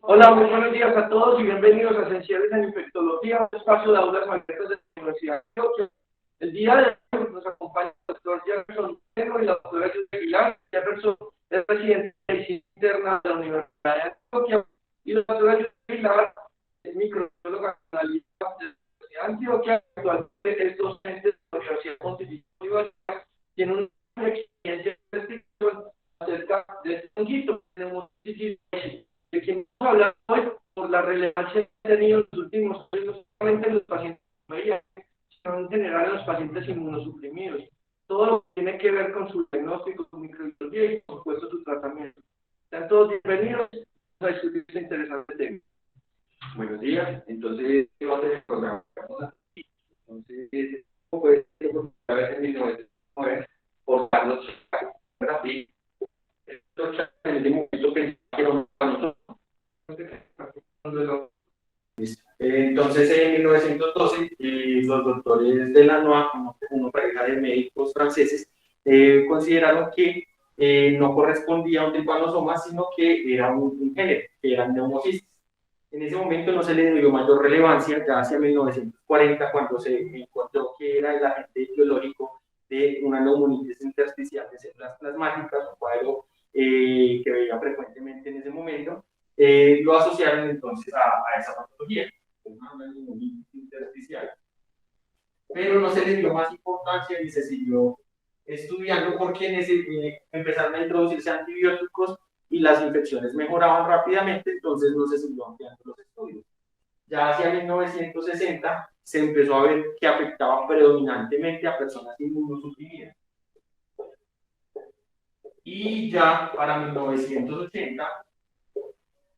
Hola, muy buenos días a todos y bienvenidos a Esenciales en Infectología, un espacio de aulas magnéticas de la Universidad de Antioquia. El día de hoy nos acompaña el doctor Jefferson Bueno y la doctora Julia Aguilar. Jefferson es residente de medicina interna de la Universidad de Antioquia y la doctora Julia Aguilar es microbióloga analista de la Universidad de Antioquia. Actualmente es docente de la Universidad Pontificia Universitaria. Tiene una experiencia de investigación acerca de este honguito que tenemos de quien vamos a hablar hoy por la relevancia que ha tenido en los últimos años, no solamente en los pacientes con VIH, sino en general en los pacientes inmunosuprimidos. Todo lo que tiene que ver con su diagnóstico, su microbiología y, por supuesto, su tratamiento. Sean todos bienvenidos a discutir este interesante tema. Buenos días, entonces, ¿qué va a ser el programa? Entonces, ¿cómo puede ser a veces en 1909 por Carlos Rafi? En ese momento pensaron a nosotros. Entonces, en 1912, los doctores de la NOA, una pareja de médicos franceses, consideraron que no correspondía a un tripanosoma, sino que era un género, que eran neumocistis. En ese momento no se le dio mayor relevancia, ya hacia 1940, cuando se encontró que era el agente biológico de una neumonitis intersticial de células plasmáticas, un cuadro que veía frecuentemente en ese momento, lo asociaron entonces a esa patología, una neumonitis intersticial. Pero no se le dio más importancia y se siguió estudiando porque empezaron a introducirse antibióticos y las infecciones mejoraban rápidamente, entonces no se siguió ampliando los estudios. Ya hacia 1960 se empezó a ver que afectaba predominantemente a personas inmunosuprimidas. Y ya para 1980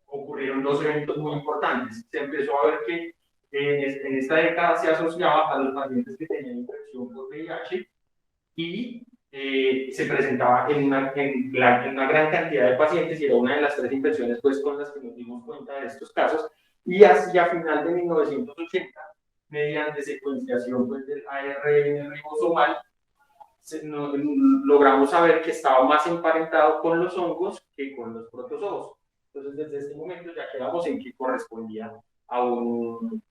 ocurrieron dos eventos muy importantes. Se empezó a ver que en esta década se asociaba a los pacientes que tenían infección por VIH y se presentaba en una gran cantidad de pacientes y era una de las tres infecciones pues, con las que nos dimos cuenta de estos casos. Y hacia final de 1980, mediante secuenciación pues, del ARN ribosomal, logramos saber que estaba más emparentado con los hongos que con los protozoos. Entonces, desde este momento ya quedamos en que correspondía a un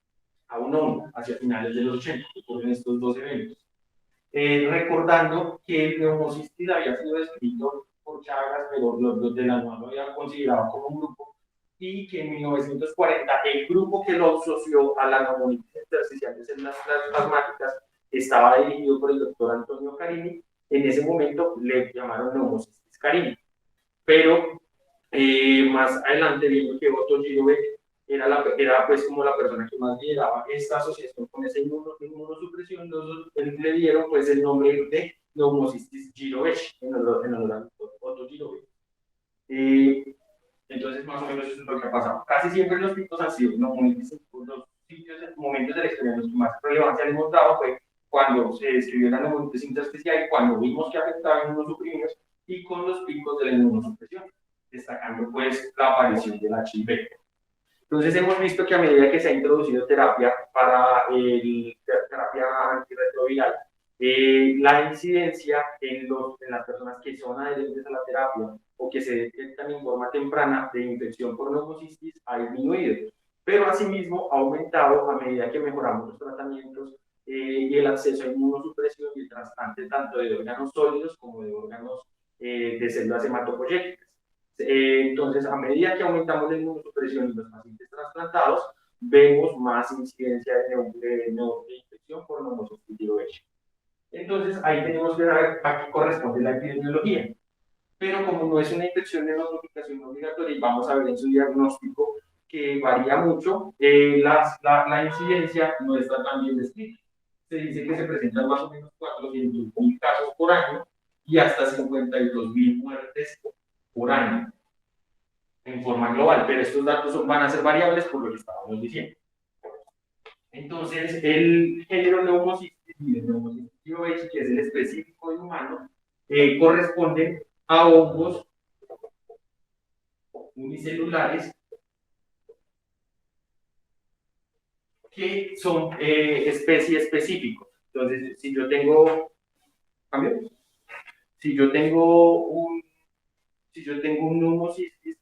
hongo hacia finales de los 80, que ocurren estos dos eventos. Recordando que el neumocistis había sido descrito por Chagas, pero los de la NOA lo habían considerado como un grupo, y que en 1940 el grupo que lo asoció a la neumonitis intersticial de células plasmáticas estaba dirigido por el doctor Antonio Carini. En ese momento le llamaron neumocistis Carini, pero más adelante vimos que Otto Girobeck era pues como la persona que más lideraba esta asociación con esa inmunosupresión. Le dieron pues el nombre de neumocystis girovechi en honor a Otto Girobeck. Entonces más o menos eso es lo que ha pasado. Casi siempre los picos han sido neumonitis. Los sitios, momentos de la historia en los que más relevancia le hemos dado fue cuando se describió la neumonitis intersticial y cuando vimos que afectaba a inmunosuprimidos y con los picos de la inmunosupresión, destacando pues la aparición del HIV. Entonces hemos visto que a medida que se ha introducido terapia para terapia antirretroviral, la incidencia en las personas que son adherentes a la terapia o que se detectan en forma temprana de infección por neumocistis ha disminuido, pero asimismo ha aumentado a medida que mejoramos los tratamientos y el acceso a inmunosupresión y el trasplante tanto de órganos sólidos como de órganos de células hematopoyéticas. Entonces, a medida que aumentamos la inmunosupresión en los pacientes trasplantados, vemos más incidencia de infección por neumocistis girovechi. Entonces, ahí tenemos que ver a qué corresponde la epidemiología. Pero como no es una infección de notificación obligatoria, y vamos a ver en su diagnóstico que varía mucho, la incidencia no está tan bien descrita. Se dice que se presentan más o menos 400.000 casos por año y hasta 52.000 muertes por año en forma global, pero estos datos van a ser variables por lo que estábamos diciendo. Entonces, el género neumocystis y el neumocystis girovechi, que es el específico de humano, corresponde a hongos unicelulares que son especies específicos. Entonces, si yo tengo, si yo tengo un neumocystis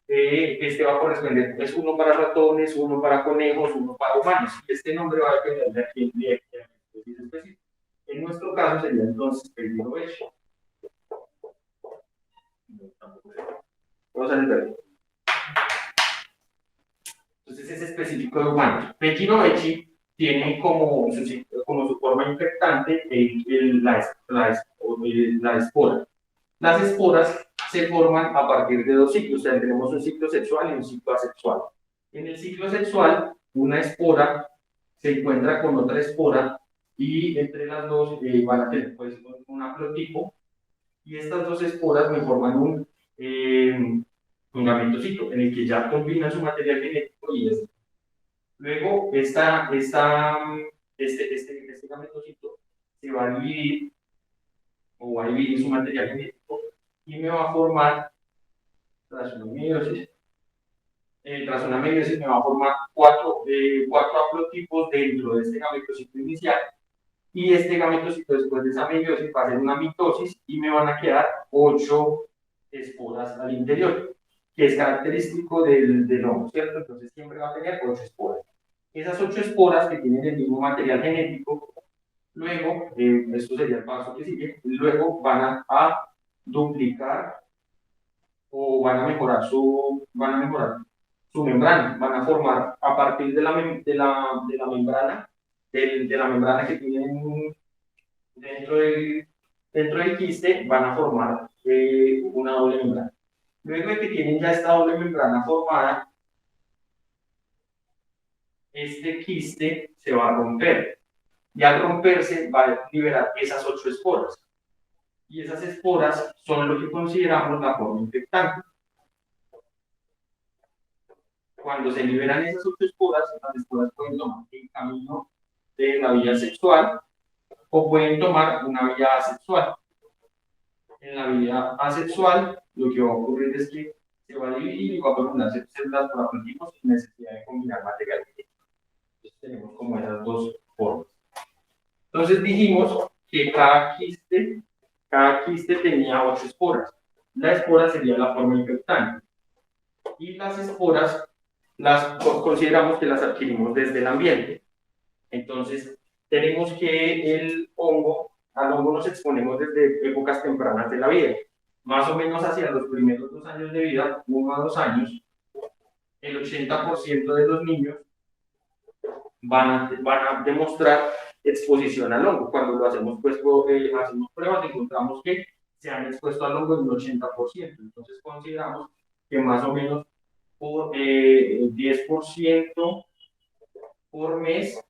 este va a corresponder, es uno para ratones, uno para conejos, uno para humanos. Y este nombre va a depender de a quién le específico. En nuestro caso sería entonces peligro hecho. Vamos a ver. Entonces es específico de humanos. Pechirovechi tiene como su forma infectante la espora. Las esporas se forman a partir de dos ciclos, o sea, tenemos un ciclo sexual y un ciclo asexual. En el ciclo sexual, una espora se encuentra con otra espora y entre las dos van a tener pues, un haplotipo y estas dos esporas me forman un gametocito en el que ya combina su material genético y este. Luego, este gametocito se va a dividir o va a dividir su material genético y me va a formar, tras una meiosis me va a formar cuatro haplotipos dentro de este gametocito inicial y este gametocito después de esa meiosis va a hacer una mitosis y me van a quedar 8 esporas al interior, que es característico del hongo, ¿cierto? Entonces siempre va a tener 8 esporas. Esas 8 esporas que tienen el mismo material genético, luego, esto sería el paso que sigue, luego van a duplicar o van a mejorar su membrana, van a formar a partir de la membrana, de la membrana que tienen dentro del quiste, van a formar una doble membrana. Luego de que tienen ya esta doble membrana formada, este quiste se va a romper y al romperse va a liberar esas 8 esporas. Y esas esporas son lo que consideramos la forma infectante. Cuando se liberan esas 8 esporas, las esporas pueden tomar el camino de la vía sexual o pueden tomar una vía asexual. En la vía asexual, lo que va a ocurrir es que se va a dividir y va a formar células por haplotipos sin necesidad de combinar material genético. Entonces tenemos como esas dos formas. Entonces dijimos que cada quiste tenía 8 esporas. La espora sería la forma infectante. Y las esporas consideramos que las adquirimos desde el ambiente. Entonces, tenemos que al hongo nos exponemos desde épocas tempranas de la vida. Más o menos hacia los primeros 2 años de vida, 1 a 2 años, el 80% de los niños van a demostrar exposición al hongo. Cuando lo hacemos, pues, hacemos pruebas, encontramos que se han expuesto al hongo en un 80%. Entonces, consideramos que más o menos por 10% por mes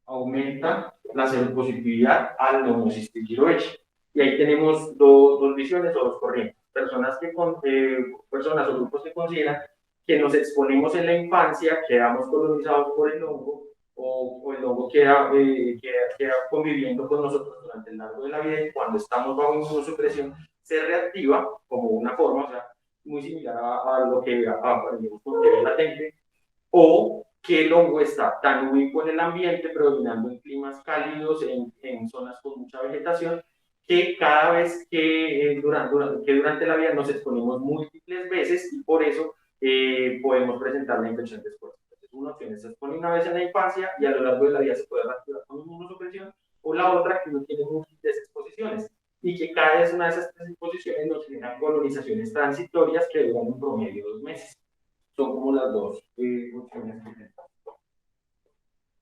aumenta la seropositividad al Pneumocystis jirovecii. Y ahí tenemos dos visiones o dos corrientes. Personas o grupos que consideran que nos exponemos en la infancia, quedamos colonizados por el hongo, o el hongo queda conviviendo con nosotros durante el largo de la vida y cuando estamos bajo inmunosupresión se reactiva como una forma, o sea, muy similar a lo que aprendimos con TB latente, o que el hongo está tan ubicuo en el ambiente, predominando en climas cálidos, en zonas con mucha vegetación, que cada vez que durante la vida nos exponemos múltiples veces y por eso podemos presentar la infección de esporas. Entonces, una opción es se expone una vez en la infancia y a lo largo de la vida se puede reactivar con inmunosupresión, o la otra que no tiene múltiples exposiciones y que cada vez una de esas exposiciones nos genera colonizaciones transitorias que duran un promedio de 2 meses. Son como las dos opciones que tenemos.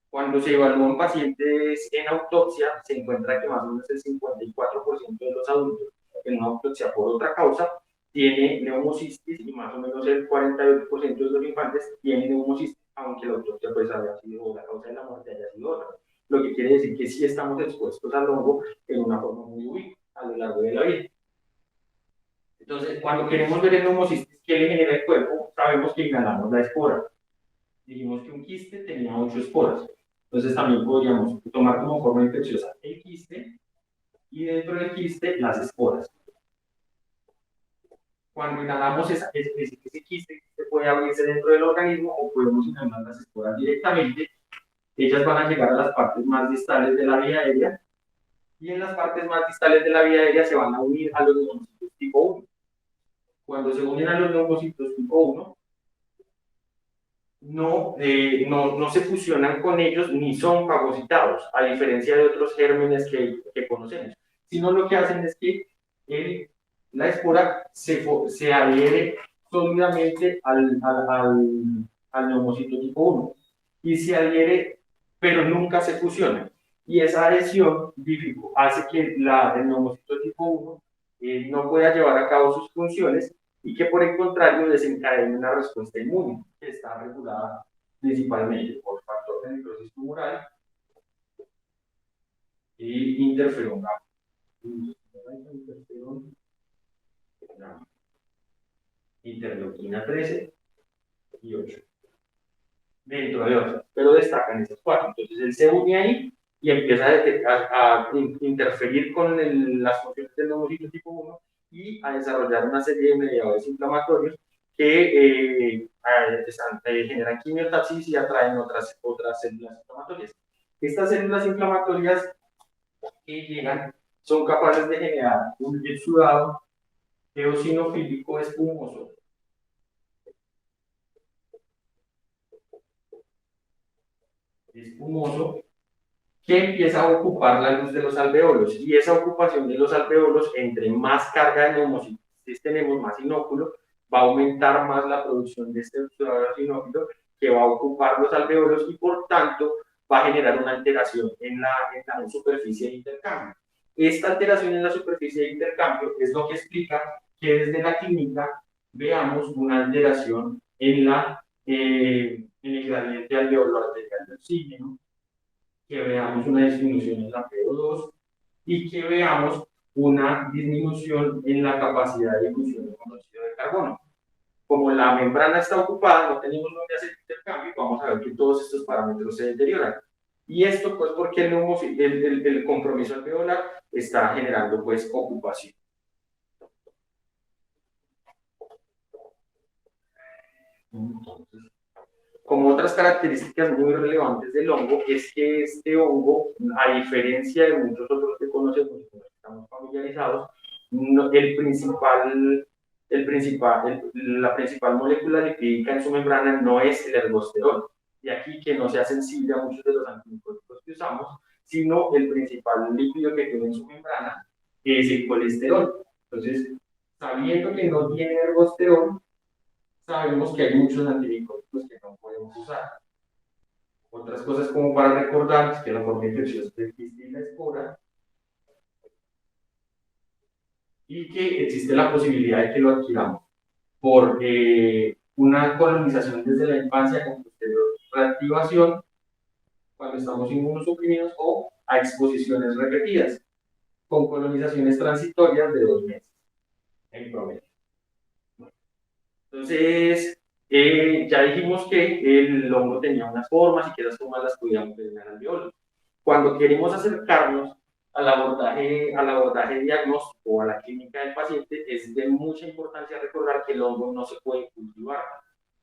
Cuando se evalúan pacientes en autopsia, se encuentra que más o menos el 54% de los adultos en una autopsia por otra causa tiene neumocistis y más o menos el 48% de los infantes tienen neumocistis, aunque la autopsia pues haya sido, la causa de la muerte haya sido otra. Lo que quiere decir que sí estamos expuestos al hongo en una forma muy ubicua a lo largo de la vida. Entonces, cuando queremos ver el neumocistis que le genera el cuerpo, sabemos que inhalamos la espora. Dijimos que un quiste tenía 8 esporas. Entonces también podríamos tomar como forma infecciosa el quiste y dentro del quiste las esporas. Cuando inhalamos ese quiste puede abrirse dentro del organismo o podemos inhalar las esporas directamente. Ellas van a llegar a las partes más distales de la vía aérea y en las partes más distales de la vía aérea se van a unir a los neumocitos tipo 1. cuando se unen a los neumocitos tipo 1, no se fusionan con ellos ni son fagocitados, a diferencia de otros gérmenes que conocemos, sino lo que hacen es que la espora se adhiere sólidamente al neumocito tipo 1 y se adhiere, pero nunca se fusiona. Y esa adhesión hace que el neumocito tipo 1 no pueda llevar a cabo sus funciones y que por el contrario desencadene una respuesta inmune que está regulada principalmente por factor de necrosis tumoral y interferón gamma. Interleuquina 13 y 8. Dentro de otras, pero destacan esas cuatro. Entonces él se une ahí y empieza a interferir con las funciones del neumocito tipo 1 y a desarrollar una serie de mediadores inflamatorios que generan quimiotaxis y atraen otras células inflamatorias. Estas células inflamatorias que llegan son capaces de generar un exudado eosinofílico espumoso que empieza a ocupar la luz de los alveolos, y esa ocupación de los alveolos, entre más carga de neumocitos tenemos, más inóculo, va a aumentar más la producción de este eosinófilo que va a ocupar los alveolos y por tanto va a generar una alteración en la superficie de intercambio. Esta alteración en la superficie de intercambio es lo que explica que desde la clínica veamos una alteración en el gradiente alveolar arterial del oxígeno, que veamos una disminución en la PO2 y que veamos una disminución en la capacidad de difusión de monóxido de carbono. Como la membrana está ocupada, no tenemos donde hacer intercambio, vamos a ver que todos estos parámetros se deterioran. Y esto pues porque el compromiso alveolar está generando pues ocupación. Entonces, como otras características muy relevantes del hongo es que este hongo, a diferencia de muchos otros que conocemos y con los que estamos familiarizados, la principal molécula lipídica en su membrana no es el ergosterol. Y aquí que no sea sensible a muchos de los antimicóticos que usamos, sino el principal lípido que tiene en su membrana es el colesterol. Entonces, sabiendo que no tiene ergosterol, sabemos que hay muchos antimicóticos que no podemos usar. Otras cosas como para recordar es que la forma infecciosa del quiste y la espora, y que existe la posibilidad de que lo adquiramos por una colonización desde la infancia con posterior reactivación cuando estamos inmunosuprimidos o a exposiciones repetidas con colonizaciones transitorias de 2 meses en promedio. Entonces, ya dijimos que el hongo tenía unas formas y que esas formas las podíamos ver al biólogo. Cuando queremos acercarnos al abordaje diagnóstico o a la clínica del paciente, es de mucha importancia recordar que el hongo no se puede cultivar,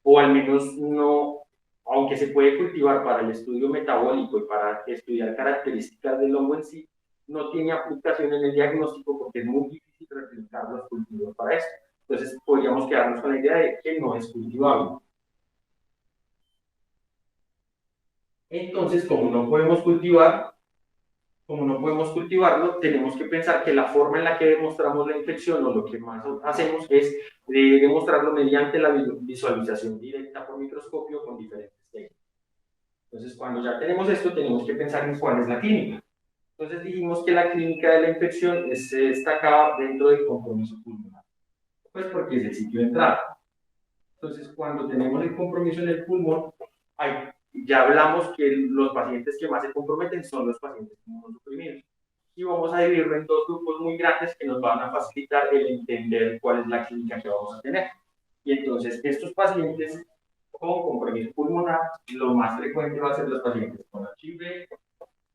o al menos no, aunque se puede cultivar para el estudio metabólico y para estudiar características del hongo en sí, no tiene aplicación en el diagnóstico porque es muy difícil replicar los cultivos para esto. Entonces podríamos quedarnos con la idea de que no es cultivable. Entonces, como no podemos cultivarlo, tenemos que pensar que la forma en la que demostramos la infección o lo que más hacemos es demostrarlo mediante la visualización directa por microscopio con diferentes técnicas. Entonces, cuando ya tenemos esto, tenemos que pensar en cuál es la clínica. Entonces dijimos que la clínica de la infección se destacaba dentro del compromiso pulmonar, pues porque es el sitio de entrada. Entonces, cuando tenemos el compromiso en el pulmón, ya hablamos que los pacientes que más se comprometen son los pacientes inmunosuprimidos. Y vamos a dividirlo en 2 grupos muy grandes que nos van a facilitar el entender cuál es la clínica que vamos a tener. Y entonces, estos pacientes con compromiso pulmonar, lo más frecuente va a ser los pacientes con HIV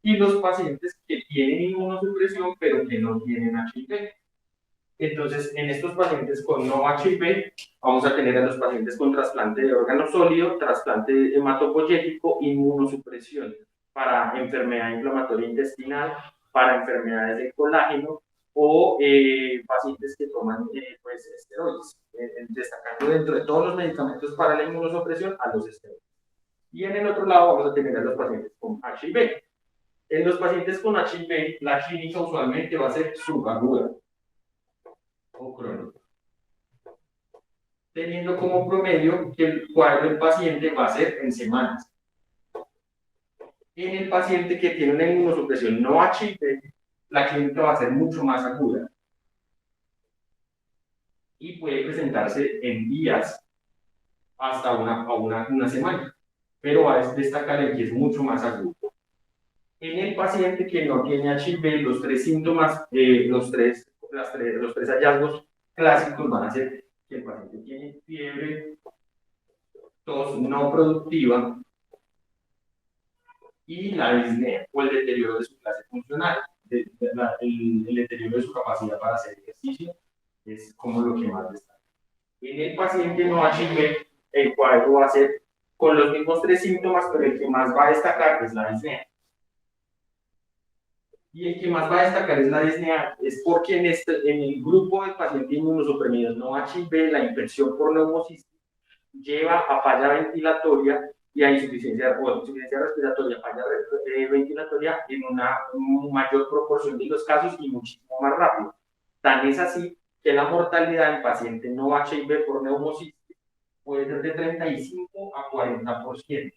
y los pacientes que tienen inmunosupresión pero que no tienen HIV. Entonces, en estos pacientes con no HIV, vamos a tener a los pacientes con trasplante de órgano sólido, trasplante hematopoyético, inmunosupresión para enfermedad inflamatoria intestinal, para enfermedades de colágeno, o pacientes que toman pues, esteroides, destacando dentro de todos los medicamentos para la inmunosupresión a los esteroides. Y en el otro lado vamos a tener a los pacientes con HIV. En los pacientes con HIV, la clínica usualmente va a ser subaguda o crónica, teniendo como promedio que el cuadro del paciente va a ser en semanas. En el paciente que tiene una inmunosupresión no HIV, la clínica va a ser mucho más aguda y puede presentarse en días hasta una semana, pero va a destacar el que es mucho más agudo. En el paciente que no tiene HIV, los tres síntomas, los tres hallazgos clásicos van a ser que el paciente tiene fiebre, tos no productiva y la disnea o el deterioro de su clase funcional, el deterioro de su capacidad para hacer ejercicio, es como lo que más destaca. En el paciente no HIV, el cuadro va a ser con los mismos tres síntomas, pero el que más va a destacar es la disnea. Y el que más va a destacar es la disnea, es porque en el grupo de pacientes inmunosuprimidos no HIV, la infección por neumocistis lleva a falla ventilatoria y a insuficiencia respiratoria, falla ventilatoria en una mayor proporción de los casos y muchísimo más rápido. Tan es así que la mortalidad en paciente no HIV por neumocistis puede ser de 35 a 40%.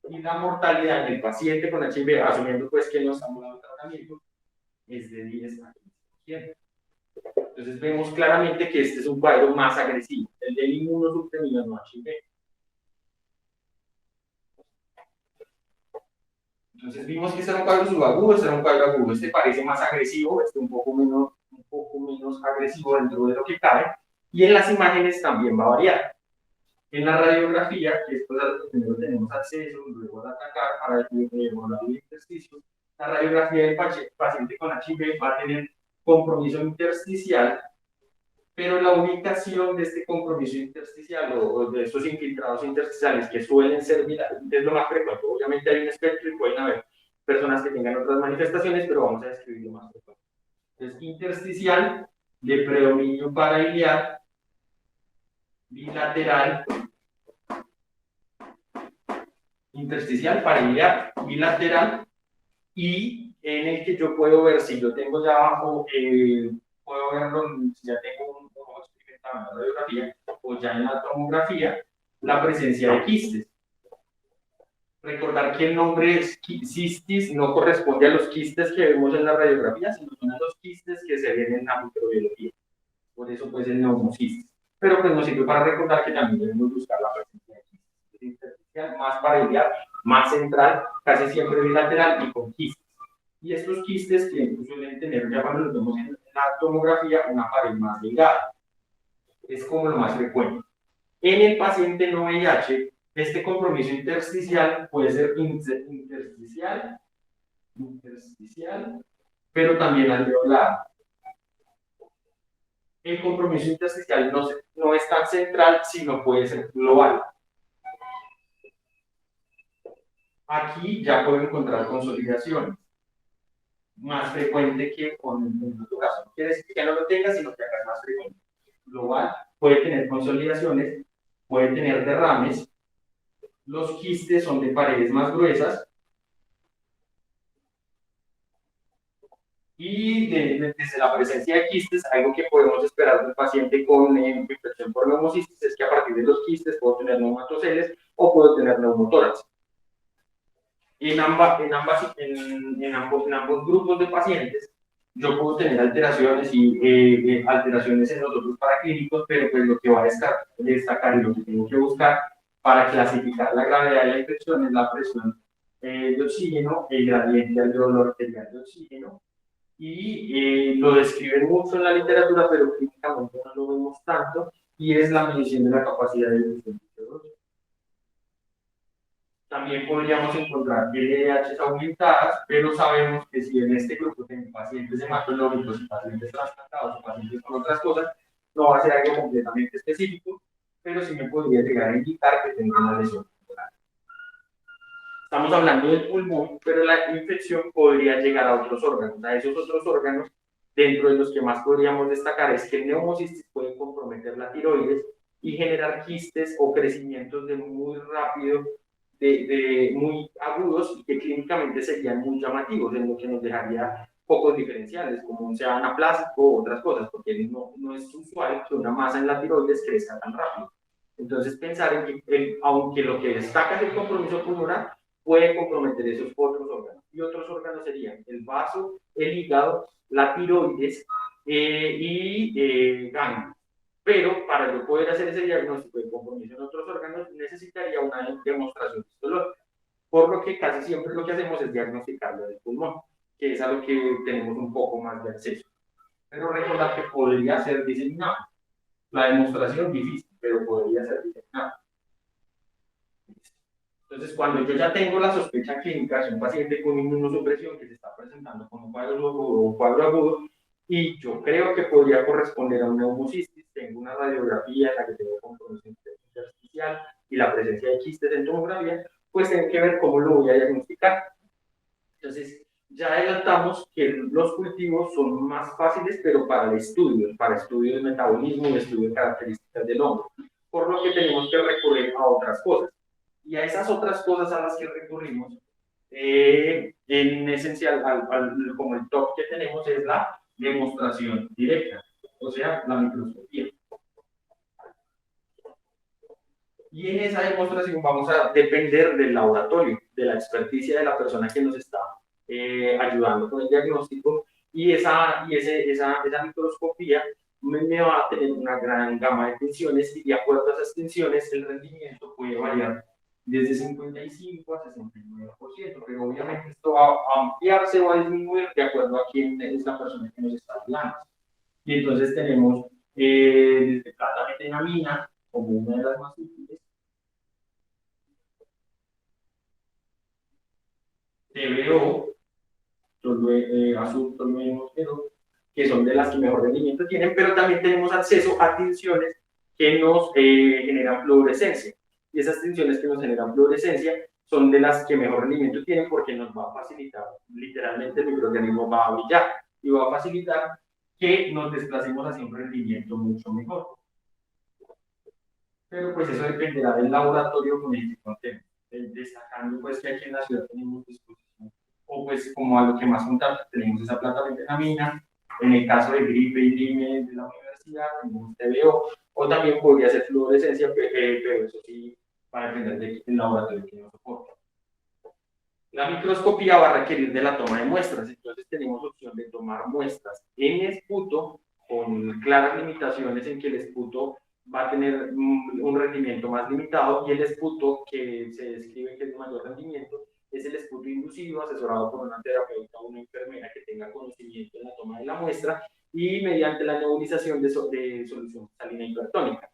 Y la mortalidad en el paciente con HIV, asumiendo pues que no estamos dando tratamiento, es de 10 a 15%. Entonces vemos claramente que este es un cuadro más agresivo, el del inmunosuprimido no HIV. Entonces vimos que este era un cuadro subagudo, este era un cuadro agudo, este parece más agresivo, este un poco menos agresivo dentro de lo que cabe, y en las imágenes también va a variar. En la radiografía, que esto es algo que primero tenemos acceso, luego de atacar para evaluar el ejercicio, la radiografía del paciente con HIV va a tener compromiso intersticial, pero la ubicación de este compromiso intersticial o de estos infiltrados intersticiales que suelen ser virales es lo más frecuente. Obviamente hay un espectro y pueden haber personas que tengan otras manifestaciones, pero vamos a describir lo más frecuente. Entonces, intersticial de predominio parailiar, bilateral, intersticial, parailiar, bilateral, y en el que yo puedo ver si yo tengo ya abajo, puedo verlo si ya tengo un ojo experimentado en la radiografía o ya en la tomografía, la presencia de quistes. Recordar que el nombre cistis no corresponde a los quistes que vemos en la radiografía, sino son a los quistes que se ven en la microbiología. Por eso, pues, el neumocistis. Pero pues nos sirve para recordar que también debemos buscar la presencia de quistes. Intersticial, más parailiar, más central, casi siempre bilateral y con quistes. Y estos quistes que suelen tener, ya cuando los vemos en la tomografía, una pared más delgada. Es como lo más frecuente. En el paciente no VIH, este compromiso intersticial puede ser intersticial, pero también alveolar. El compromiso intersticial no es tan central, sino puede ser global. Aquí ya puedo encontrar consolidaciones, más frecuente que con el otro caso. No quiere decir que no lo tenga, sino que acá es más frecuente. Global puede tener consolidaciones, puede tener derrames. Los quistes son de paredes más gruesas. Y desde la presencia de quistes, algo que podemos esperar de un paciente con infección por neumocistis es que a partir de los quistes puedo tener neumatoceles o puedo tener neumotórax. En ambos grupos de pacientes, yo puedo tener alteraciones y alteraciones en los otros paraclínicos, pero pues lo que va a destacar y lo que tengo que buscar para clasificar la gravedad de la infección es la presión de oxígeno, el gradiente alveolar arterial de oxígeno, y lo describen mucho en la literatura, pero clínicamente no lo vemos tanto, y es la medición de la capacidad de difusión de CO2. También podríamos encontrar LDHs aumentadas, pero sabemos que si en este grupo tenemos pacientes hematológicos, pacientes trasplantados o pacientes con otras cosas, no va a ser algo completamente específico, pero sí me podría llegar a indicar que tengo una lesión pulmonar. Estamos hablando del pulmón, pero la infección podría llegar a otros órganos. A esos otros órganos Dentro de los que más podríamos destacar es que el neumocistis puede comprometer la tiroides y generar quistes o crecimientos de muy rápido, muy agudos y que clínicamente serían muy llamativos, en lo que nos dejaría pocos diferenciales, como sea anaplásico o otras cosas, porque no es usual que una masa en la tiroides crezca tan rápido. Entonces, pensar en que, aunque lo que destaca es el compromiso pulmonar, puede comprometer esos otros órganos. Y otros órganos serían el vaso, el hígado, la tiroides ganglios. Pero para yo poder hacer ese diagnóstico de compromiso en otros órganos, necesitaría una demostración histológica. Por lo que casi siempre lo que hacemos es diagnosticarlo del pulmón, que es a lo que tenemos un poco más de acceso. Pero recordar que podría ser diseminado. La demostración difícil, pero podría ser diseminado. Entonces, cuando yo ya tengo la sospecha clínica, es un paciente con inmunosupresión que se está presentando con un cuadro agudo, y yo creo que podría corresponder a un neumocistis, tengo una radiografía en la que tengo compromiso intersticial y la presencia de quistes en tomografía, pues tengo que ver cómo lo voy a diagnosticar. Entonces, ya adelantamos que los cultivos son más fáciles, pero para estudios de metabolismo y estudios de características del hongo, por lo que tenemos que recurrir a otras cosas. Y a esas otras cosas a las que recurrimos, en esencial, como el top que tenemos es la demostración directa, o sea, la microscopía. Y en esa demostración vamos a depender del laboratorio, de la experticia de la persona que nos está ayudando con el diagnóstico, y esa microscopía me va a tener una gran gama de tensiones, y de acuerdo a esas tensiones el rendimiento puede variar desde 55 a 69%, pero obviamente esto va a ampliarse o a disminuir de acuerdo a quién es la persona que nos está hablando. Y entonces tenemos desde plata-metenamina como una de las más útiles, TBO, azul, tolueno, que son de las que mejor rendimiento tienen, pero también tenemos acceso a tensiones que nos generan fluorescencia. Y esas tensiones que nos generan fluorescencia son de las que mejor rendimiento tienen, porque nos va a facilitar, literalmente el microorganismo va a brillar y va a facilitar que nos desplacemos hacia un rendimiento mucho mejor. Pero pues eso dependerá del laboratorio con el que contemos, destacando pues que aquí en la ciudad tenemos disposición, o pues como a lo que más contacto tenemos esa plata-metenamina. En el caso de gripe y gripe de la universidad tenemos TBO, o también podría ser fluorescencia, pero eso sí va a depender del laboratorio que nos soporte. La microscopía va a requerir de la toma de muestras, entonces tenemos opción de tomar muestras en esputo con claras limitaciones en que el esputo va a tener un rendimiento más limitado, y el esputo que se describe que es de mayor rendimiento es el esputo inducido, asesorado por una terapeuta o una enfermera que tenga conocimiento en la toma de la muestra y mediante la nebulización de solución salina hipertónica.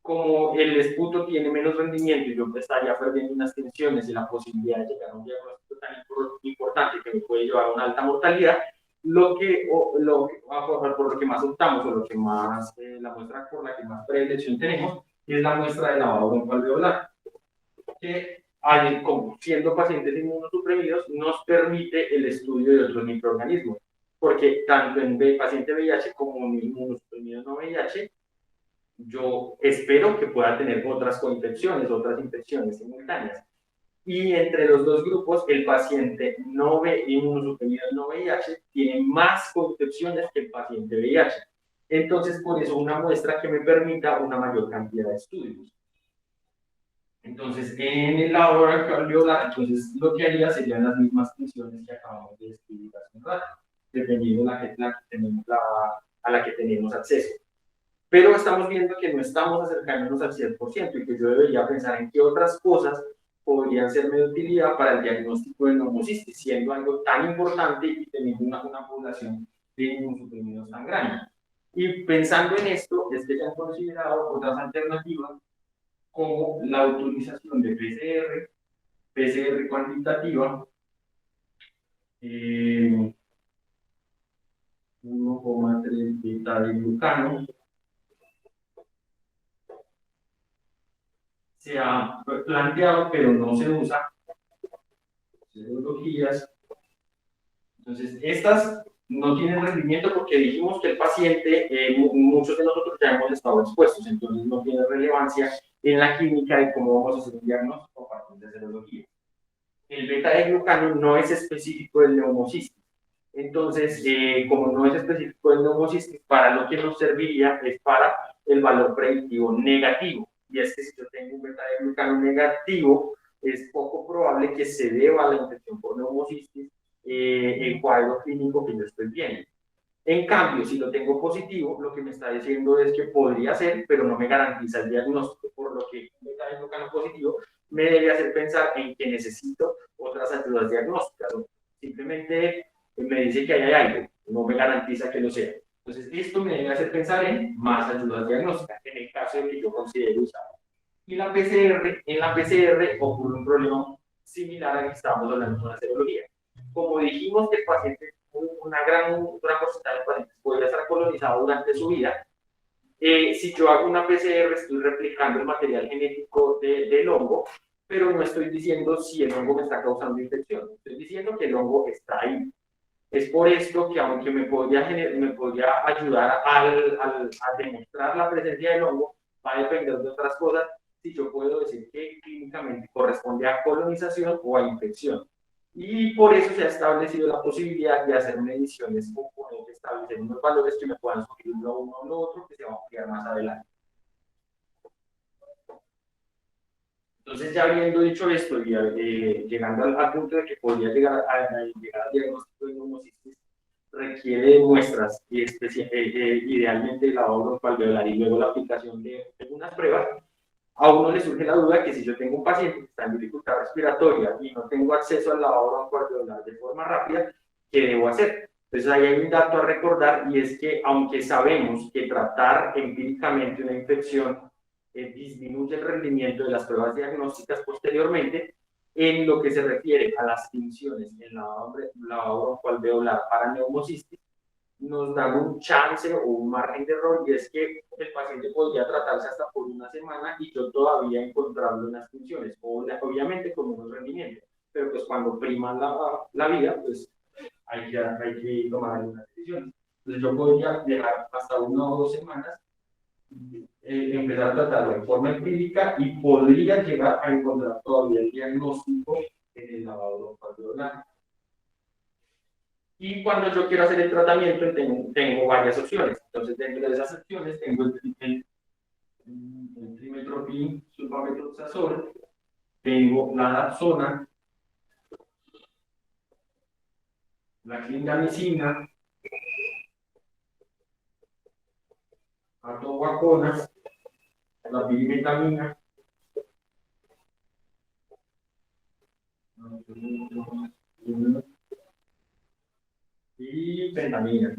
Como el esputo tiene menos rendimiento y yo estaría perdiendo unas tensiones y la posibilidad de llegar a un diagnóstico tan importante que me puede llevar a una alta mortalidad, por lo que más optamos, o lo que más, la muestra por la que más predilección tenemos, es la muestra de lavado broncoalveolar, que siendo pacientes inmunosuprimidos nos permite el estudio de otros microorganismos, porque tanto en paciente VIH como en inmunosuprimidos no VIH, yo espero que pueda tener otras coinfecciones, otras infecciones simultáneas. Y entre los dos grupos, el paciente inmunosuprimido no VIH tiene más coinfecciones que el paciente VIH. Entonces, por eso una muestra que me permita una mayor cantidad de estudios. Entonces, en el laboratorio, entonces lo que haría serían las mismas funciones que acabamos de describir hace un rato, dependiendo a la que tenemos acceso. Pero estamos viendo que no estamos acercándonos al 100%, y que yo debería pensar en qué otras cosas podrían serme de utilidad para el diagnóstico de neumocistis, siendo algo tan importante y teniendo una población de inmunosuprimidos tan grande. Y pensando en esto, es que se han considerado otras alternativas como la utilización de PCR cuantitativa, 1,3 beta de glucano. Se ha planteado, pero no se usa, serologías. Entonces, estas no tienen rendimiento porque dijimos que el paciente, muchos de nosotros ya hemos estado expuestos, entonces no tiene relevancia en la química de cómo vamos a hacer un diagnóstico a partir de serología. El beta-glucano no es específico del neumocistis. Entonces, como no es específico del neumocistis, para lo que nos serviría es para el valor predictivo negativo. Y es que si yo tengo un beta-glucano negativo, es poco probable que se deba a la infección por neumocistis el cuadro clínico que yo estoy viendo. En cambio, si lo tengo positivo, lo que me está diciendo es que podría ser, pero no me garantiza el diagnóstico, por lo que un beta-glucano positivo me debe hacer pensar en que necesito otras ayudas diagnósticas. Simplemente me dice que hay algo, no me garantiza que lo sea. Entonces, esto me debe hacer pensar en más ayudas diagnósticas, en el caso de que yo considere usar. Y la PCR, en la PCR ocurre un problema similar al que estábamos hablando con la serología. Como dijimos que el paciente, una gran porcentaje de pacientes podría estar colonizado durante su vida, si yo hago una PCR estoy replicando el material genético del hongo, pero no estoy diciendo si el hongo me está causando infección, estoy diciendo que el hongo está ahí. Es por esto que aunque me podría ayudar a demostrar la presencia del hongo, va a depender de otras cosas, si yo puedo decir que clínicamente corresponde a colonización o a infección. Y por eso se ha establecido la posibilidad de hacer mediciones componentes, establecer unos valores que me puedan subir lo uno o lo otro, que se va a ampliar más adelante. Entonces, ya habiendo dicho esto y llegando al punto de que podría llegar al diagnóstico de neumocistis, requiere de muestras y idealmente el lavado broncoalveolar y luego la aplicación de algunas pruebas. A uno le surge la duda que si yo tengo un paciente que está en dificultad respiratoria y no tengo acceso al lavado broncoalveolar de forma rápida, ¿qué debo hacer? Entonces ahí hay un dato a recordar y es que aunque sabemos que tratar empíricamente una infección disminuye el rendimiento de las pruebas diagnósticas posteriormente, en lo que se refiere a las tinciones en lavado broncoalveolar para neumocistis, nos dan un chance o un margen de error, y es que el paciente podría tratarse hasta por una semana y yo todavía encontrarlo en las funciones, obviamente con unos rendimientos, pero pues cuando prima la vida, pues hay que tomar algunas decisiones. Entonces yo podría dejar hasta 1 o 2 semanas, empezar a tratarlo de forma empírica y podría llegar a encontrar todavía el diagnóstico en el lavado broncoalveolar. Y cuando yo quiero hacer el tratamiento, tengo varias opciones. Entonces, dentro de esas opciones, tengo el trimethoprim sulfamethoxazole, tengo la dapsona, la clindamicina, la tobacona, la pirimetamina, y pentamina.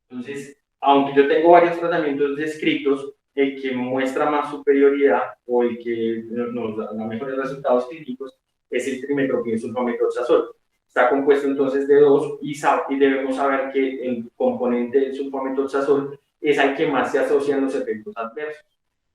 Entonces, aunque yo tengo varios tratamientos descritos, el que muestra más superioridad o el que nos da mejores resultados clínicos es el trimethoprim sulfamethoxazole. Está compuesto entonces de 2 y debemos saber que el componente del sulfamethoxazole es al que más se asocian los efectos adversos.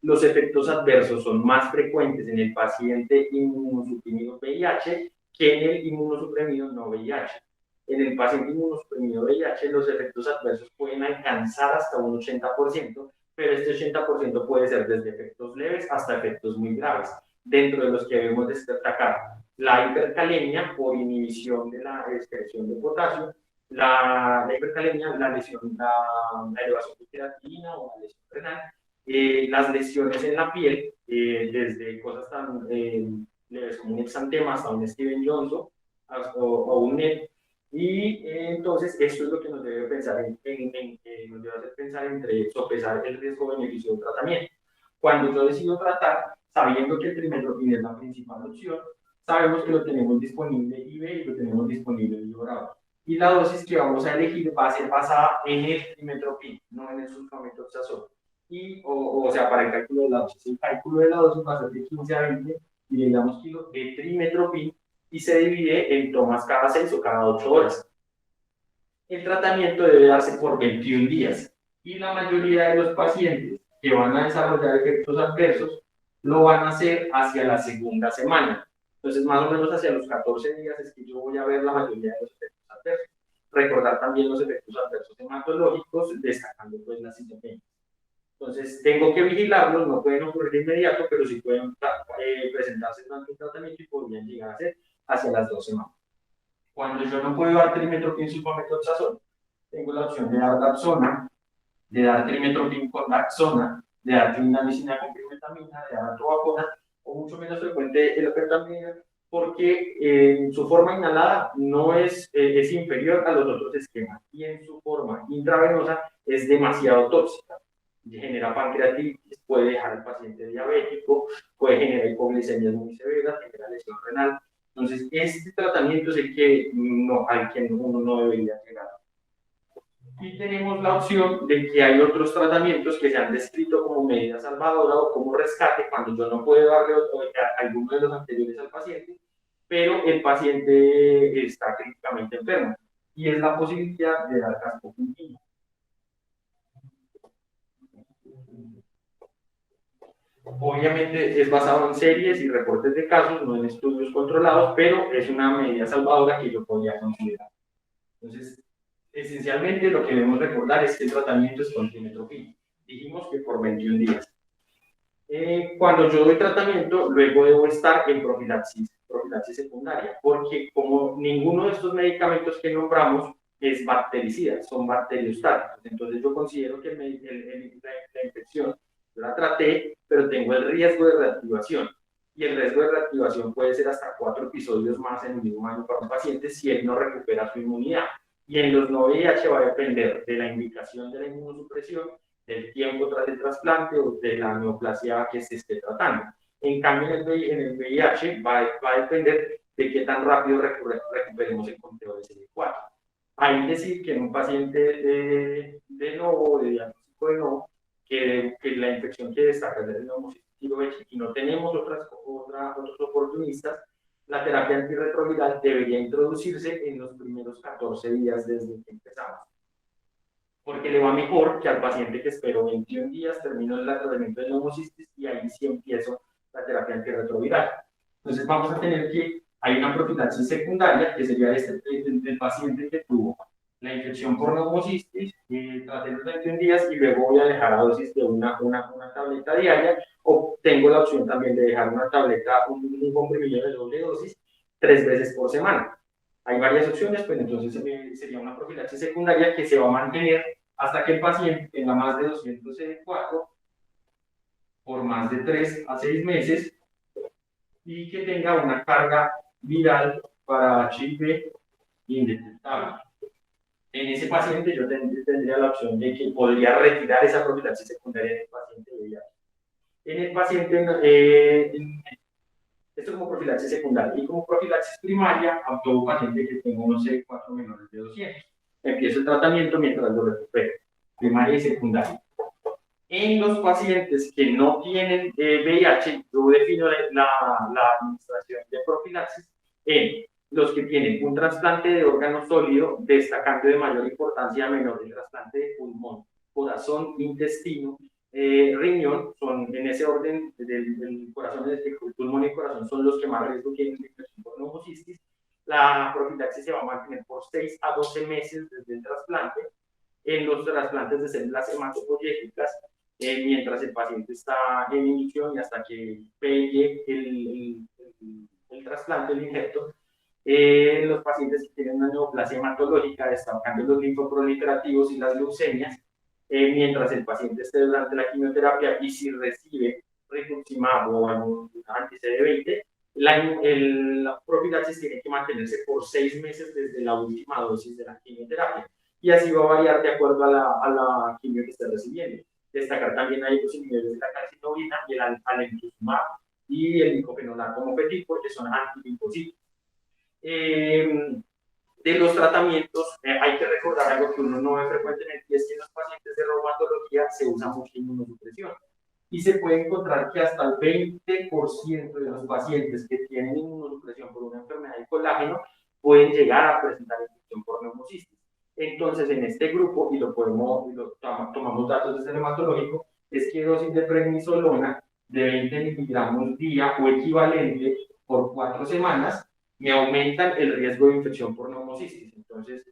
Los efectos adversos son más frecuentes en el paciente inmunosuprimido VIH que en el inmunosuprimido no VIH. En el paciente inmunosuprimido VIH, los efectos adversos pueden alcanzar hasta un 80%, pero este 80% puede ser desde efectos leves hasta efectos muy graves, dentro de los que debemos destacar la hipercalemia por inhibición de la excreción de potasio, la hipercalemia, la lesión, la elevación de creatinina o la lesión renal, las lesiones en la piel, desde cosas tan leves como un exantema hasta un Steven Johnson o un NET. Y entonces esto es lo que nos debe pensar nos debe hacer pensar entre sopesar el riesgo-beneficio del tratamiento. Cuando yo decido tratar, sabiendo que el trimethoprim es la principal opción, sabemos que lo tenemos disponible IV y lo tenemos disponible biogrado. Y la dosis que vamos a elegir va a ser basada en el trimethoprim, no en el sulfamethoxazole. O sea, para el cálculo de la dosis. El cálculo de la dosis va a ser de 15 a 20 miligramos kilo de trimethoprim y se divide en tomas cada 6 o cada 8 horas. El tratamiento debe darse por 21 días y la mayoría de los pacientes que van a desarrollar efectos adversos lo van a hacer hacia la segunda semana. Entonces, más o menos hacia los 14 días es que yo voy a ver la mayoría de los efectos adversos. Recordar también los efectos adversos hematológicos, destacando pues las citopenias. Entonces, tengo que vigilarlos, no pueden ocurrir de inmediato, pero sí pueden presentarse durante el tratamiento y podrían llegar a ser hacia las 2 semanas. Cuando yo no puedo dar trimestoprim sulfamethoxazol, tengo la opción de dar dapsona, de dar trimestoprim con daxona, de dar clindamicina con primetamina, de dar atropina, o mucho menos frecuente el ofertamina, porque en su forma inhalada no es inferior a los otros esquemas, y en su forma intravenosa es demasiado tóxica. Genera pancreatitis, puede dejar al paciente diabético, puede generar hipoglicemias muy severas, genera lesión renal. Entonces, este tratamiento es el que al que uno no debería llegar. Y tenemos la opción de que hay otros tratamientos que se han descrito como medida salvadora o como rescate cuando yo no puedo darle alguno de los anteriores al paciente, pero el paciente está críticamente enfermo. Y es la posibilidad de dar cascopuntina. Obviamente es basado en series y reportes de casos, no en estudios controlados, pero es una medida salvadora que yo podría considerar. Entonces, esencialmente lo que debemos recordar es que el tratamiento es con trimestoprim. Dijimos que por 21 días. Cuando yo doy tratamiento, luego debo estar en profilaxis secundaria, porque como ninguno de estos medicamentos que nombramos es bactericida, son bacteriostáticos. Entonces yo considero que la infección yo la traté, pero tengo el riesgo de reactivación. Y el riesgo de reactivación puede ser hasta 4 episodios más en el mismo año para un paciente si él no recupera su inmunidad. Y en los no VIH va a depender de la indicación de la inmunosupresión, del tiempo tras el trasplante o de la neoplasia que se esté tratando. En cambio, en el VIH va a depender de qué tan rápido recuperemos el conteo de CD4. Hay decir que en un paciente de novo, de diagnóstico de novo, que la infección que destaca es el neumocistitis y no tenemos otros oportunistas, la terapia antirretroviral debería introducirse en los primeros 14 días desde que empezamos, porque le va mejor que al paciente que esperó 21 días, terminó el tratamiento de neumocitis y ahí sí empiezo la terapia antirretroviral. Entonces vamos a tener que, hay una profilaxis secundaria, que sería el paciente que tuvo la infección por neumocitis, traté los 21 días y luego voy a dejar a dosis de una tableta diaria, o tengo la opción también de dejar una tableta, un comprimido de doble dosis, 3 veces por semana. Hay varias opciones, pues entonces sería una profilaxis secundaria que se va a mantener hasta que el paciente tenga más de 200 CD4 por más de 3 a 6 meses y que tenga una carga viral para HIV indetectable. En ese paciente yo tendría la opción de que podría retirar esa profilaxis secundaria del paciente de VIH. En el paciente, esto como profilaxis secundaria, y como profilaxis primaria, a todo paciente que tenga unos CD4 menores de 200. Empiezo el tratamiento mientras lo recupero, primaria y secundaria. En los pacientes que no tienen VIH, yo defino la administración de profilaxis en los que tienen un trasplante de órgano sólido, destacando de mayor importancia a menor el trasplante de pulmón, corazón, intestino, riñón, son en ese orden del corazón, el pulmón y pulmón son los que más riesgo tienen de infección por neumocistis. La profilaxis se va a mantener por 6 a 12 meses desde el trasplante. En los trasplantes de células hematopoyéticas, mientras el paciente está en inducción y hasta que pegue el trasplante, el injerto. Los pacientes que tienen una neoplasia hematológica, destacando los linfoproliferativos y las leucemias, mientras el paciente esté durante la quimioterapia y si recibe rituximab o algún anti-CD20, la profilaxis tiene que mantenerse por 6 meses desde la última dosis de la quimioterapia. Y así va a variar de acuerdo a la quimio que esté recibiendo. Destacar también ahí los inhibidores de la calcitonina y el alemtuzumab y el diclofenac homopetico, que son antilinfocitos. De los tratamientos, hay que recordar algo que uno no ve frecuentemente, y es que en los pacientes de reumatología se usa mucha inmunosupresión. Y se puede encontrar que hasta el 20% de los pacientes que tienen inmunosupresión por una enfermedad de colágeno pueden llegar a presentar infección por neumocistis. Entonces, en este grupo, y tomamos datos desde el hematológico, es que dosis de prednisolona de 20 miligramos día o equivalente por 4 semanas, me aumentan el riesgo de infección por neumocistis. Entonces,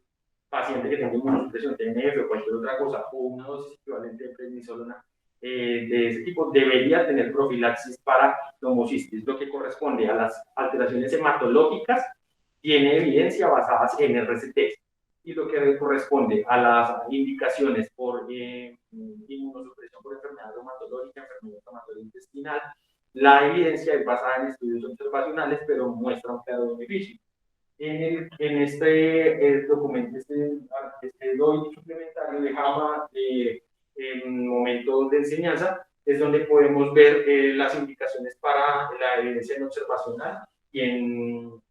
paciente que tenga inmunosupresión, TNF o cualquier otra cosa, o una dosis equivalente de prednisolona de ese tipo, debería tener profilaxis para neumocistis, lo que corresponde a las alteraciones hematológicas, tiene evidencia basadas en RCT, y lo que corresponde a las indicaciones por inmunosupresión por enfermedad reumatológica, enfermedad inflamatoria intestinal, la evidencia es basada en estudios observacionales, pero muestra un claro beneficio. En este documento, este doy suplementario de JAMA en momentos de enseñanza, es donde podemos ver las indicaciones para la evidencia en observacional y en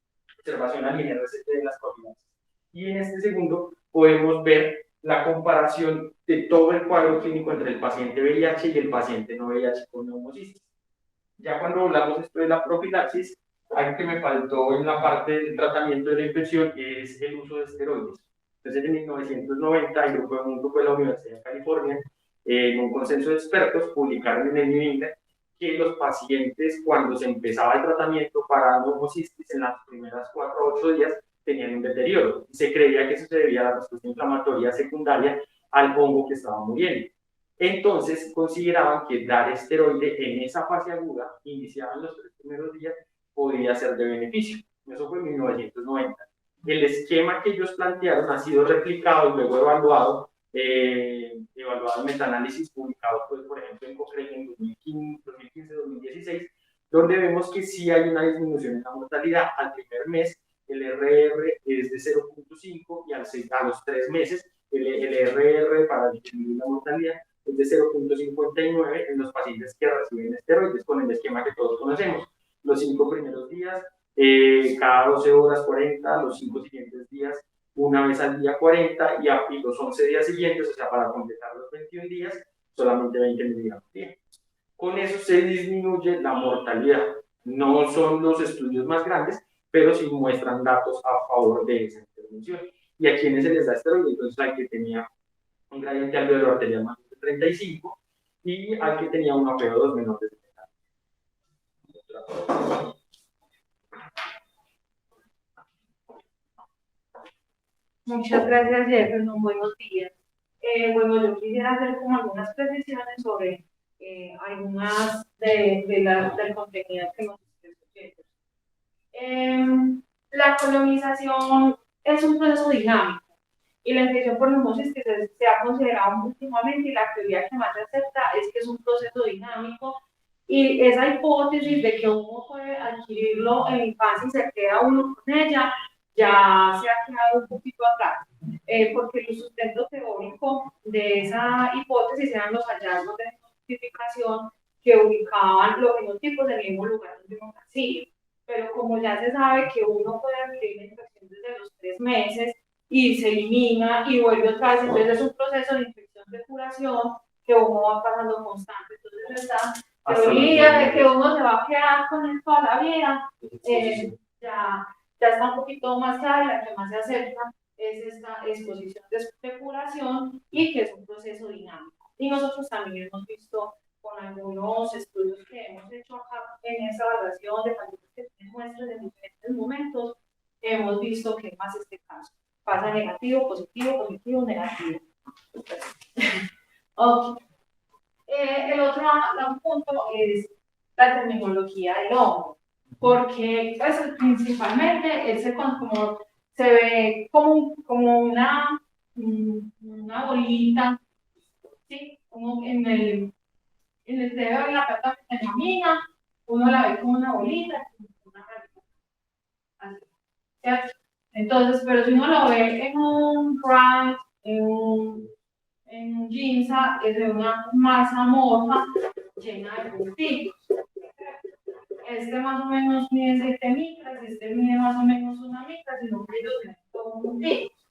RCT de las profilaxis. Y en este segundo podemos ver la comparación de todo el cuadro clínico entre el paciente VIH y el paciente no VIH con neumocistis. Ya cuando hablamos esto de la profilaxis, algo que me faltó en la parte del tratamiento de la infección es el uso de esteroides. Entonces, en 1990, un grupo de la Universidad de California, en un consenso de expertos, publicaron en el New England que los pacientes, cuando se empezaba el tratamiento para neumocistis, en las primeras 4 a 8 días, tenían un deterioro. Y se creía que eso se debía a la respuesta inflamatoria secundaria al hongo que estaba muriendo. Entonces consideraban que dar esteroide en esa fase aguda, iniciada en los 3 primeros días, podría ser de beneficio. Eso fue en 1990. El esquema que ellos plantearon ha sido replicado y luego evaluado en metaanálisis publicados, pues, por ejemplo, en Cochrane en 2015-2016, donde vemos que sí hay una disminución en la mortalidad. Al primer mes, el RR es de 0.5 y a los 3 meses, el RR para disminuir la mortalidad es de 0.59 en los pacientes que reciben esteroides con el esquema que todos conocemos. Los 5 primeros días, cada 12 horas 40, los 5 siguientes días, una vez al día 40, y los 11 días siguientes, o sea, para completar los 21 días, solamente 20 miligramos día. Con eso se disminuye la mortalidad. No son los estudios más grandes, pero sí muestran datos a favor de esa intervención. Y a quienes se les da esteroide, entonces al que tenía un gradiente alveolar arterial mayor de 35 y al que tenía un APO2 menor de 70. Muchas gracias, Jefferson. Buenos días. Bueno, yo quisiera hacer como algunas precisiones sobre algunas del contenido que nos está. La colonización es un proceso dinámico y la infección por neumocistis se ha considerado últimamente, y la teoría que más se acepta es que es un proceso dinámico, y esa hipótesis de que uno puede adquirirlo en la infancia y se queda uno con ella ya se ha quedado un poquito atrás, porque el sustento teórico de esa hipótesis eran los hallazgos de identificación que ubicaban los genotipos en el mismo lugar donde uno nacía. Pero como ya se sabe que uno puede adquirir la infección desde los 3 meses y se elimina y vuelve otra vez, entonces es un proceso de infección de curación que uno va pasando constante. Entonces esta teoría de que uno se va a quedar con él toda la vida, ya está un poquito más clara, y la que más se acerca es esta exposición de curación, y que es un proceso dinámico. Y nosotros también hemos visto con algunos estudios que hemos hecho acá en esa evaluación de pacientes que tienen muestras en diferentes momentos, hemos visto que es más este caso. Pasa negativo, positivo, positivo, negativo. Okay. El otro punto es la terminología del hongo, porque pues, principalmente se ve como una bolita, ¿sí? Como en el dedo de la planta metanamina, uno la ve como una bolita, así, ¿cierto? Entonces, pero si uno lo ve en un rice, en un ginza, es de una masa amorfa llena de puntitos. Este más o menos mide 7 micras, este mide más o menos 1 micra, sino que ellos tienen todo puntitos.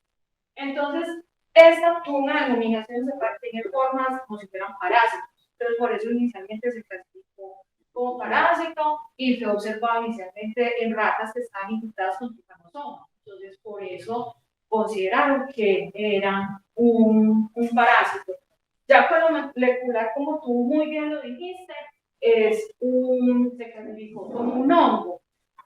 Entonces, esta tuna de nominación tiene formas como si fueran parásitos. Entonces, por eso inicialmente se clasificó como parásito y fue observado inicialmente en ratas que estaban infectadas con tiranosoma. Entonces, por eso consideraron que era un parásito. Ya con lo molecular, como tú muy bien lo dijiste, se clasificó como un hongo.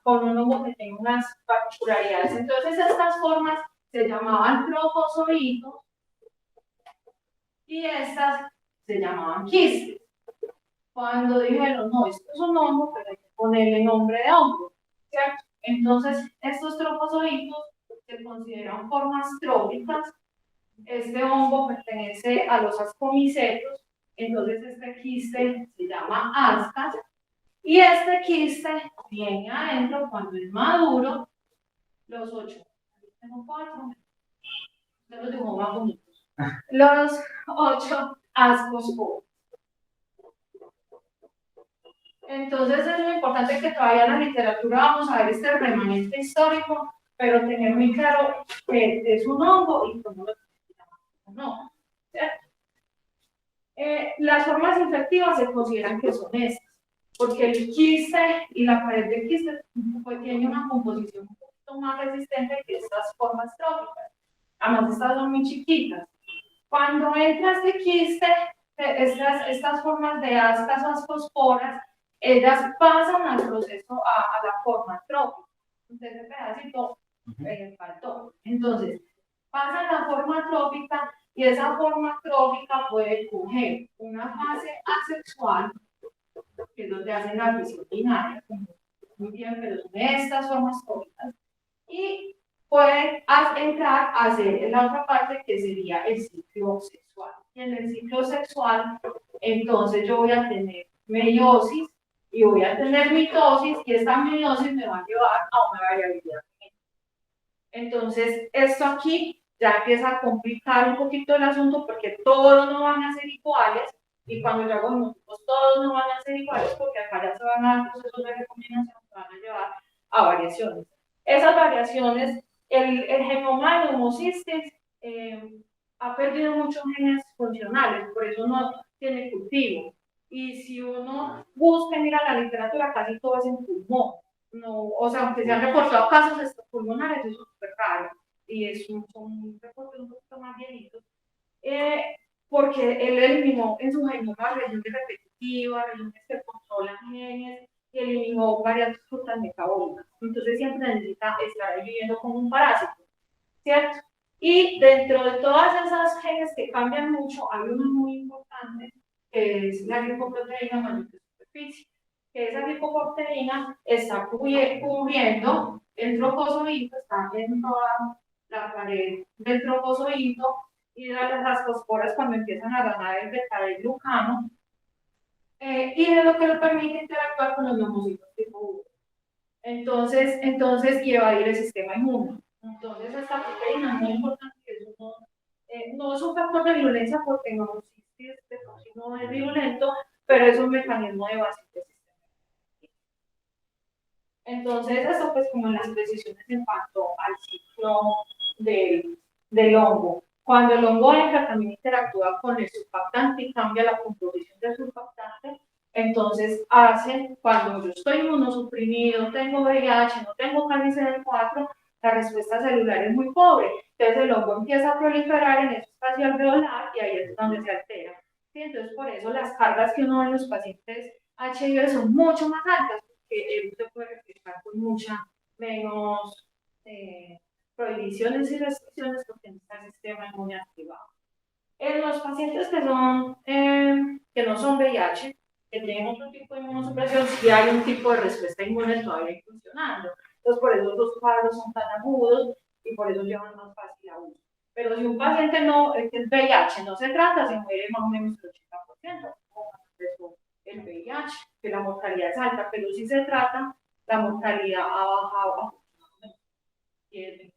con un hongo que tiene unas particularidades. Entonces estas formas se llamaban trofozoitos y estas se llamaban quistes. Cuando dijeron, no, esto es un hongo, pero hay que ponerle nombre de hongo, ¿cierto? Entonces estos trofozoitos se consideran formas tróficas. Este hongo pertenece a los ascomicetos, entonces este quiste se llama ascas, y este quiste viene adentro cuando es maduro, los 8, tengo 4, ya los dejo más bonitos, los 8 ascosporas. Entonces es muy importante que todavía en la literatura vamos a ver este remanente histórico, pero tener muy claro que es un hongo y cómo lo no, ¿cierto? Las formas infectivas se consideran que son estas, porque el quiste y la pared del quiste pues, tiene una composición un poquito más resistente que estas formas tróficas. Además, estas son muy chiquitas. Cuando entra este quiste, estas formas de ascas o ascosporas, ellas pasan al proceso a la forma trófica. Entonces, ese pedacito faltó. Entonces, pasa a la forma trófica y esa forma trófica puede coger una fase asexual, que es donde hacen la fisión binaria, muy bien, pero son estas formas tróficas, y pueden entrar a hacer la otra parte que sería el ciclo sexual. Y en el ciclo sexual, entonces yo voy a tener meiosis y voy a tener mitosis, y esta meiosis me va a llevar a una variabilidad. Entonces, esto aquí ya empieza a complicar un poquito el asunto porque todos no van a ser iguales, y cuando yo hago monotipos todos no van a ser iguales porque acá ya se van a dar procesos de recombinación que van a llevar a variaciones. Esas variaciones, el genoma de Homocysteine ha perdido muchos genes funcionales, por eso no tiene cultivo. Y si uno busca, mira la literatura, casi todo es en pulmón. No, o sea, aunque se han reportado casos pulmonares, eso es súper raro, y son reportes un poquito más viejitos, porque él eliminó en su genoma regiones repetitivas, regiones que controlan genes, y eliminó varias frutas metabólicas. Entonces siempre necesita estar ahí viviendo como un parásito, ¿cierto? Y dentro de todas esas genes que cambian mucho, hay una muy importante, que es la glicoproteína mayor de superficie, que esa glicoproteína está cubriendo el trofozoito, está en toda la pared del trofozoito, y las ascosporas cuando empiezan a ganar el beta-glucano, y es lo que le permite interactuar con los neumocitos tipo 1. Entonces, y evadir el sistema inmune. Entonces, esta proteína es muy importante, que eso no es un factor de virulencia porque no existe, no es virulento, pero es un mecanismo de evasión del sistema. Entonces, eso pues como en las precisiones en cuanto al ciclo del hongo. Cuando el hongo entra, también interactúa con el surfactante y cambia la composición del surfactante. Entonces, cuando yo estoy inmunosuprimido, tengo VIH, no tengo cáncer del 4, la respuesta celular es muy pobre. Entonces, el hongo empieza a proliferar en ese espacio alveolar y ahí es donde se altera. ¿Sí? Entonces, por eso las cargas que uno ve en los pacientes HIV son mucho más altas, porque se puede replicar con mucha menos prohibiciones y restricciones porque no está el sistema inmune activado. En los pacientes que no son VIH, que tienen otro tipo de inmunosupresión, sí hay un tipo de respuesta inmune todavía funcionando. Entonces, por eso los cuadros son tan agudos y por eso llevan más fácil a uso. Pero si un paciente que es VIH no se trata, se muere más o menos el 80%, como el VIH, que la mortalidad es alta, pero si se trata, la mortalidad ha bajado aproximadamente 10-20%.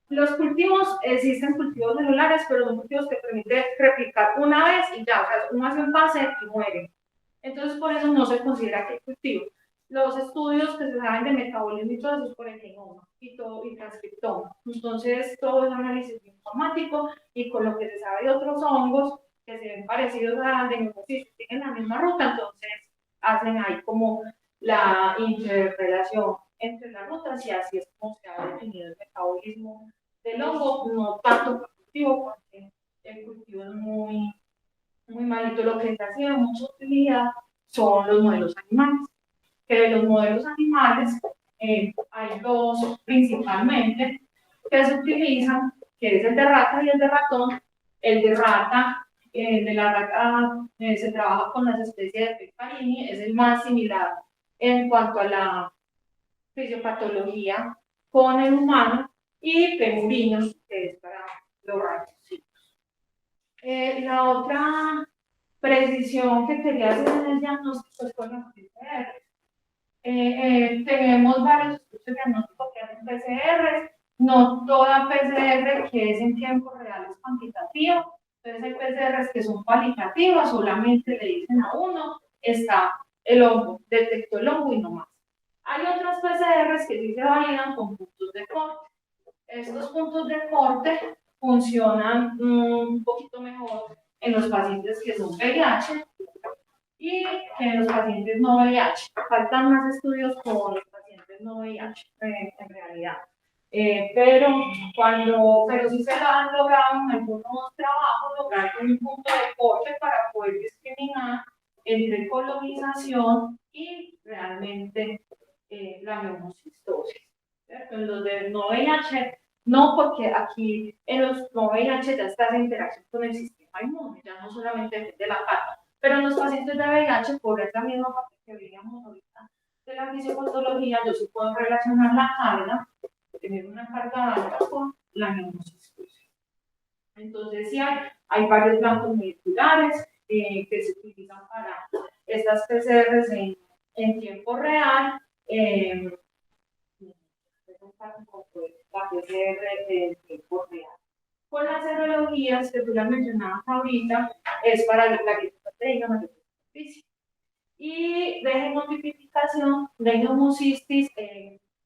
Los cultivos, existen cultivos celulares, pero son cultivos que permiten replicar una vez y ya, o sea, uno hace un pase y muere. Entonces, por eso no se considera que hay cultivo. Los estudios que se saben de metabolismo y todo eso es por el genoma y transcriptoma. Entonces, todo es análisis informático y con lo que se sabe de otros hongos que se ven parecidos a Deinococcus, tienen la misma ruta, entonces hacen ahí como la interrelación entre las rutas y así es como se ha definido el metabolismo del hongo, no tanto por cultivo, porque el cultivo es muy malito. Lo que se hace de mucha utilidad son los modelos animales. Que de los modelos animales hay dos principalmente que se utilizan, que es el de rata y el de ratón. El de rata, de la rata se trabaja con las especies de Pecarini, es el más similar en cuanto a la fisiopatología con el humano, y Femurinos, que es para los ratoncitos. La otra precisión que quería hacer en el diagnóstico es con los PCR. Tenemos varios estudios de diagnóstico que hacen PCR, no toda PCR que es en tiempo real es cuantitativa, entonces hay PCRs que son cualitativas, solamente le dicen a uno, está el hongo, detectó el hongo y no más. Hay otras PCRs que sí se validan con puntos de corte. Estos puntos de corte funcionan un poquito mejor en los pacientes que son VIH y en los pacientes no VIH. Faltan más estudios con los pacientes no VIH en realidad. Pero sí se lo han logrado en algunos trabajos lograr un punto de corte para poder discriminar entre colonización y realmente la neumocistosis. En los de no VIH, no, porque aquí en los no VIH ya está esa interacción con el sistema inmune, ya no solamente de la carga. Pero en los pacientes de VIH, por esa misma parte que veíamos ahorita de la fisiopatología, yo sí puedo relacionar la carga, tener una carga alta con la neumocistosis. Entonces, sí hay varios blancos moleculares que se utilizan para estas PCRs en tiempo real. La PCR en tiempo real. Con las serologías que tú las mencionabas ahorita, es para la glicoproteína, la glicoproteína. Y de genotipificación de neumocistis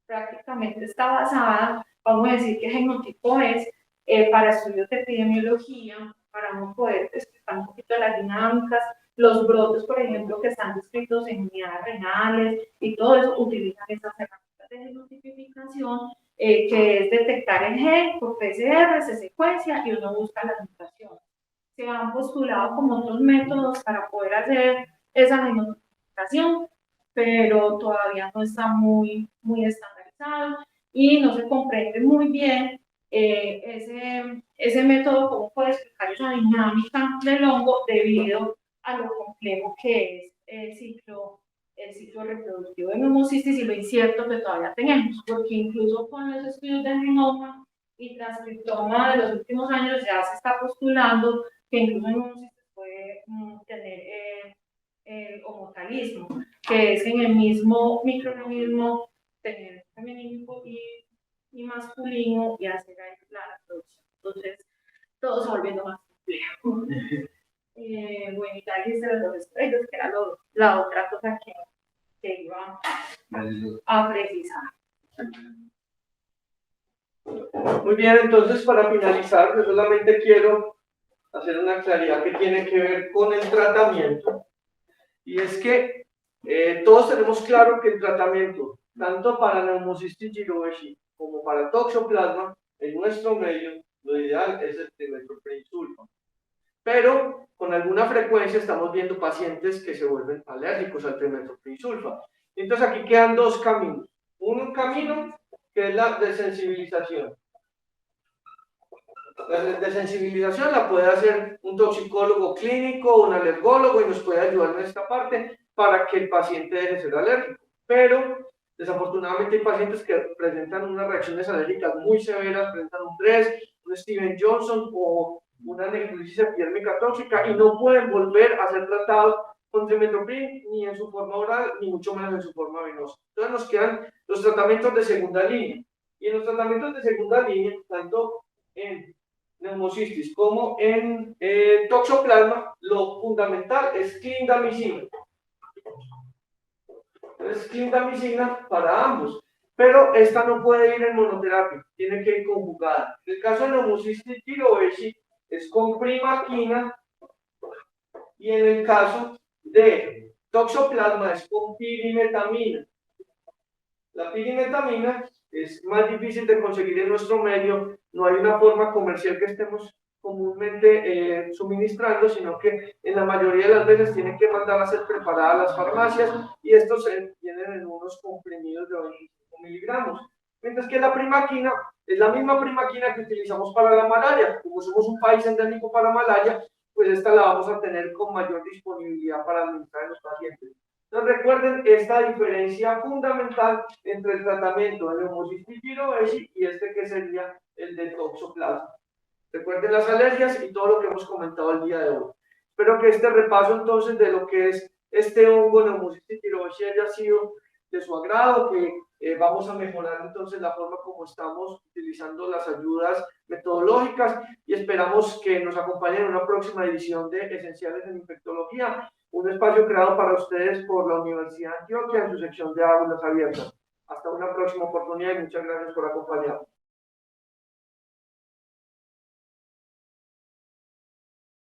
prácticamente está basada, vamos a decir que genotipo es para estudios de epidemiología, para uno poder explicar un poquito de las dinámicas, los brotes, por ejemplo, que están descritos en unidades renales y todo eso, utilizan estas herramientas de genotipificación, que es detectar el gen por PCR, se secuencia y uno busca las mutaciones. Se han postulado como otros métodos para poder hacer esa genotipificación, pero todavía no está muy estandarizado y no se comprende muy bien ese método, cómo puede explicar esa dinámica del hongo debido a lo complejo que es el ciclo reproductivo de neumocitis y lo incierto que todavía tenemos, porque incluso con los estudios de genoma y transcriptoma de los últimos años ya se está postulando que incluso el neumocitis puede tener el homotalismo, que es en el mismo microorganismo tener femenino y masculino y hacer ahí la reproducción. Entonces, todo se volviendo más complejo. Bueno, y tal vez de los estrellos, que era la otra cosa que iba a precisar. Muy bien, entonces para finalizar, yo solamente quiero hacer una claridad que tiene que ver con el tratamiento. Y es que todos tenemos claro que el tratamiento, tanto para neumocistis girovesi como para toxoplasma, en nuestro medio, lo ideal es el trimethoprim-sulfa. Pero con alguna frecuencia estamos viendo pacientes que se vuelven alérgicos al trimethoprim-sulfa. Entonces aquí quedan dos caminos. Un camino que es la desensibilización. La desensibilización la puede hacer un toxicólogo clínico, un alergólogo, y nos puede ayudar en esta parte para que el paciente deje de ser alérgico. Pero desafortunadamente hay pacientes que presentan unas reacciones alérgicas muy severas, presentan un TRES, un Steven Johnson o una necrosis epidérmica tóxica y no pueden volver a ser tratados con trimethoprim ni en su forma oral, ni mucho menos en su forma venosa. Entonces nos quedan los tratamientos de segunda línea. Y en los tratamientos de segunda línea, tanto en neumocistis como en toxoplasma, lo fundamental es clindamicina. Es clindamicina para ambos, pero esta no puede ir en monoterapia, tiene que ir conjugada. En el caso de neumocistis girovesi es con primaquina y en el caso de toxoplasma es con pirimetamina. La pirimetamina es más difícil de conseguir en nuestro medio, no hay una forma comercial que estemos comúnmente suministrando, sino que en la mayoría de las veces tienen que mandar a ser preparadas las farmacias y estos vienen en unos comprimidos de 25 miligramos. Mientras que la primaquina es la misma primaquina que utilizamos para la malaria. Como somos un país endémico para malaria, pues esta la vamos a tener con mayor disponibilidad para administrar en los pacientes. Entonces recuerden esta diferencia fundamental entre el tratamiento de Pneumocystis jirovecii y este que sería el de Toxoplasma. Recuerden las alergias y todo lo que hemos comentado el día de hoy. Espero que este repaso entonces de lo que es este hongo Pneumocystis jirovecii haya sido de su agrado, que vamos a mejorar entonces la forma como estamos utilizando las ayudas metodológicas y esperamos que nos acompañen en una próxima edición de Esenciales en Infectología, un espacio creado para ustedes por la Universidad de Antioquia en su sección de aulas abiertas. Hasta una próxima oportunidad y muchas gracias por acompañarnos.